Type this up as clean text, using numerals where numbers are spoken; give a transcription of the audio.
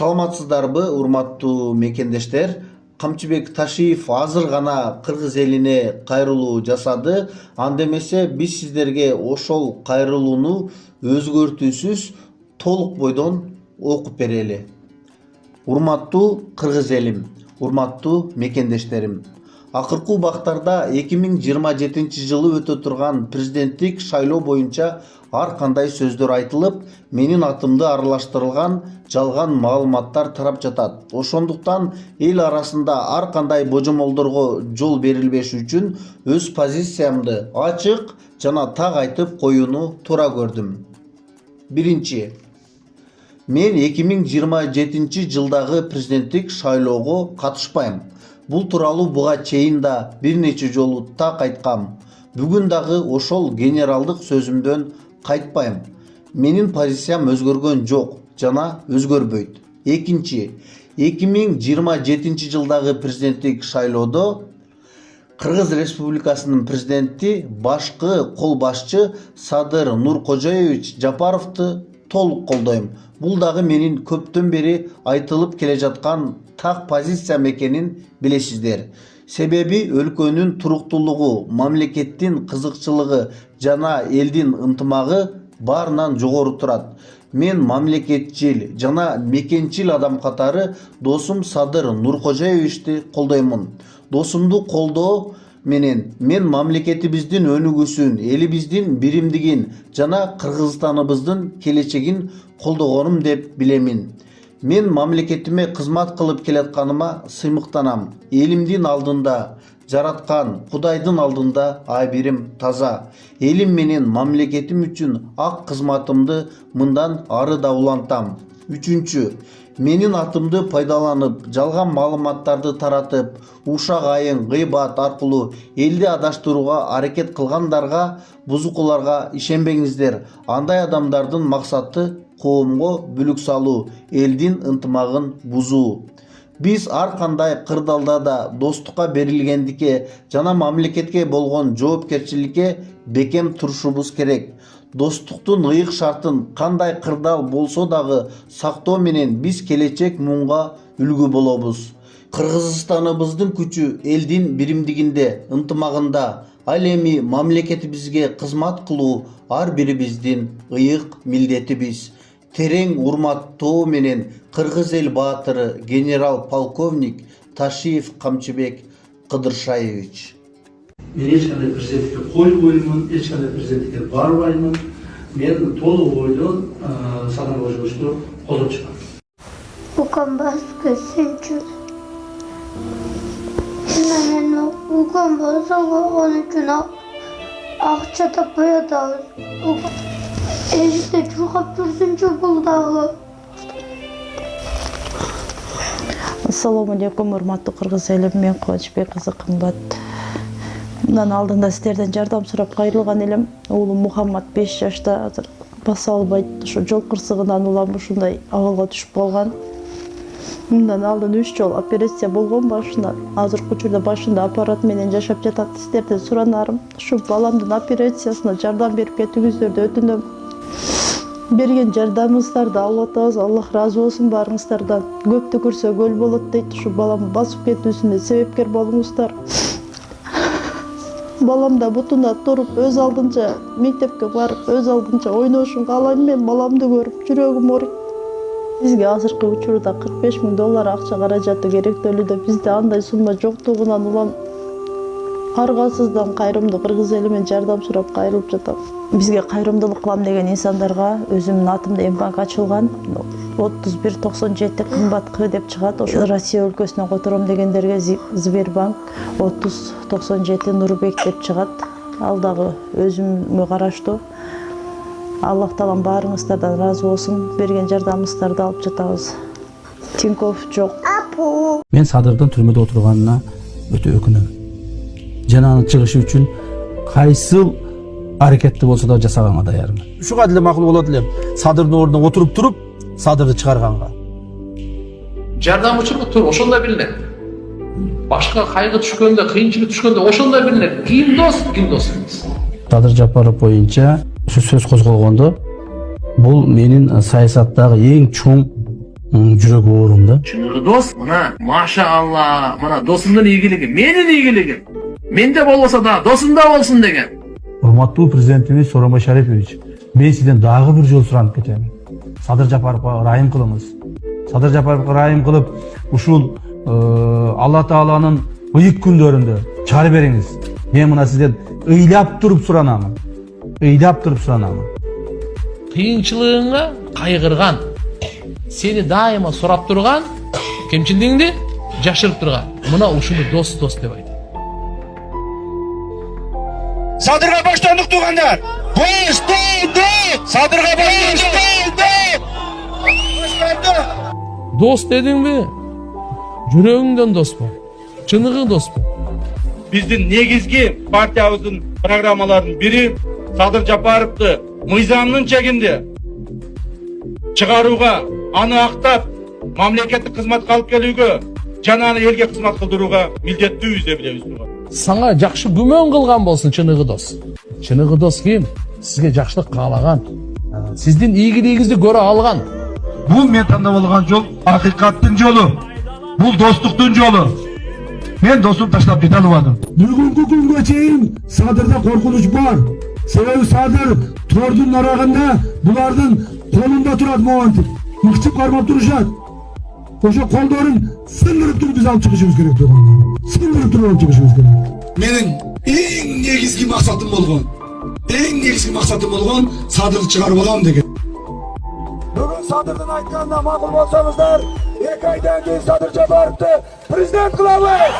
Саламатсыздарбы, урматтуу мекендештер? Камчыбек Ташиев азыр гана кыргыз элине кайрылуу жасады. Анда эмесе биз сиздерге ошол кайрылууну өзгөртүүсүз толук бойдон окуп берели. Урматтуу кыргыз элим, урматтуу мекендештерим. Акыркы убактарда 2027 жылы өтө турган президенттик шайлоо боюнча ар кандай сөздөр айтылып, менин атымды аралаштырылган жалган маалыматтар тарап жатат. Ошондуктан эл арасында ар кандай божомолдорго жол берилбеш үчүн өз позициямды ачык жана так айтып коюуну туура көрдүм. Биринчи, мен 2027 жылдагы президенттик шайлоого катышпайм. Бул тууралуу буга чейин да бир нече жолу так айткам. Бүгүн дагы ошол генералдык сөзүмдөн кайтпайм. Менин позициям өзгөргөн жок жана өзгөрбөйт. Экинчи, 2027 жылдагы президенттик шайлоодо Кыргыз Республикасынын президенти башкы кол башчы Садыр Нуркожоевич Жапаровду толук колдойм. Бул дагы менин көптөн бери айтылып келе жаткан так позициям экенин билесиздер. Себеби өлкөнүн туруктуулугу, мамлекеттин кызыкчылыгы жана элдин ынтымагы баарынан жогору турат. Мен мамлекетчил жана мекенчил адам катары досум Садыр Нуркожоевичти колдоймун. Досумду колдоо менен мен мамлекетибиздин өнүгүүсүн, элибиздин биримдигин жана Кыргызстаныбыздын келечегин колдогонум деп билемин. Мен мамлекетиме кызмат кылып келатканыма сыймыктанам. Элимдин алдында, жараткан Кудайдын алдында айбирим таза. Элим менен мамлекетим үчүн ак кызматымды мындан ары да улантам. Үчүнчү, менин атымды пайдаланып, жалган маалыматтарды таратып, ушак айын гыйбат аркылуу элди адаштырууга аракет кылгандарга, бузукуларга ишенбеңиздер. Андай адамдардын максаты коомго бүлүк салуу, элдин ынтымагын бузуу. Биз ар кандай кырдаалда да достукка берилгендикке жана мамлекетке болгон жоопкерчиликке бекем турушубуз керек. Достуктун ыйык шартын кандай кырдаал болсо дагы сактоо менен биз келечек муңга үлгү болобуз. Кыргызстаныбыздын күчү элдин биримдигинде, ынтымагында. Ал эми мамлекетибизге кызмат кылуу ар бирибиздин ыйык милдетибиз. Терең урматтоо менен кыргыз эл баатыры генерал-полковник Ташиев Камчыбек Кыдыршаевич. Мен эч кандай президенттикке койбоймун, эч кандай президенттикке барбаймын. Мен толук бойдон Садыр Нуркожоевичти колдоп чыгам. Укамбаска сенчу. Мен укамбасага он үчүн акча таппай атабыз. Эжикте чуркап жүрсүнчү бул дагы. Ассаламу алейкум, урматтуу кыргыз элим, мен Кубанычбек кызы Кымбат. Мындан алдында сиздерден жардам сурап кайрылган элем. Уулум Мухаммад 5 жашта, азыр баса албайт. Ушу жол кырсыгынан улам ушундай абалга түшүп калган. Мындан алдын 3 жол операция болгон башына. Азыркы учурда башында аппарат менен жашап жатат. Сиздерден суранарым, ушу баламдын операциясына жардам берип кетиңиздерди өтүнөм. Берген жардамыңыздарды алып атабыз. Аллах разы болсун баарыңыздардан. Көптү көрсө көл болот дейт. Ушу баламды басып кетүүсүнө себепкер болуңуздар. Балам да бутуна туруп, өз алдынча мектепке барып, өз алдынча ойношун каалайм. Мен баламды көрүп жүрөгүм ооруйт. Бизге азыркы учурда $45,000 акча каражаты керектөлүүдө. Бизде андай сумма жоктугунан улам аргасыздан кайрымдуу кыргыз эли менен жардам сурап кайрылып жатам. Бизге кайрымдуулук кылам деген инсандарга өзүмдүн атымда М-банк ачылган. 3197 Кымбат К деп чыгат. Ошо Россия өлкөсүнөн котором дегендерге Сбербанк 3097 Нурбек деп чыгат. Ал дагы өзүмө караштуу. Аллах таалам баарыңыздардан разы болсун. Берген жардамыңыздарды алып жатабыз. Тинькофф жок. Мен Садырдын түрмөдө отурганына өтө өкүнөм. Жана аны чыгышы үчүн кайсыл аракетти болсо да жасаганга даярмын. Ушуга деле макул болот элем. Садырдын ордуна отуруп туруп, Садырды чыгарганга. Жардамчылык тур ошондо билинет. Башка кайгы түшкөндө, кыйынчылык түшкөндө ошондо билинет. Ким дос, ким дос эмес. Садыр Жапаров боюнча сөз козголгондо, бул менин саясаттагы эң чоң жүрөк оорумда. Чыныгы дос, мына машалла, мына досумдун ийгилиги, менин ийгилигим. Менде болбосо да досумда болсун деген. Урматтуу президентimiz Сооронбай Шарипович, мен сизден дагы бир жол суранып кетем. Садыр Жапаровго ырайым кылыңыз. Садыр Жапаровго ырайым кылып, ушул Алла Тааланын ыйык күндөрүндө чыгара бериңиз. Мен мына сизден ыйлап туруп суранамын. Кыйынчылыгыңа кайгырган, сени дайыма сурап турган, кемчилдигиңди жашырып турган. Мына ушуну дос деп айтат. Садырга боштондук туугандар. Боштондук! Садырга боштондук! Дос дедиңби? Жүрөгүңдөн дос бол. Чыныгы дос бол. Биздин негизги партиябыздын программаларынын бири Садыр Жапаровду мыйзамдын чегинде чыгарууга, аны актап, мамлекеттик кызматка алып келүүгө жана аны элге кызмат кылдырууга милдеттүүбүз деп билебиз турган. Саңа жакшы күмөн кылган болсун чыныгы дос. Чыныгы дос ким? Сизге жакшылык каалаган, сиздин ийгилигиңизди көрө алган. Бул мен тандап алган жол акыйкаттын жолу. Бул достуктун жолу. Мен досум таштап кете албадым. Бүгүнкү күнгө чейин Садырда коркунуч бар. Себеби Садыр тордун нарагында булардын колунда турат моментип. Мыкчып кармап турушат. Ошо колдорун сындырып туруп биз алып чыгышыбыз керек турган. Сындырып туруп алып чыгышыбыз керек. Менин эң негизги максатым болгон Садырды чыгарып алам деген. Бүгүн Садырдын айтканына макул болсоңуздар, 2 айдан кийин Садыр Жапаровду президент кылабыз.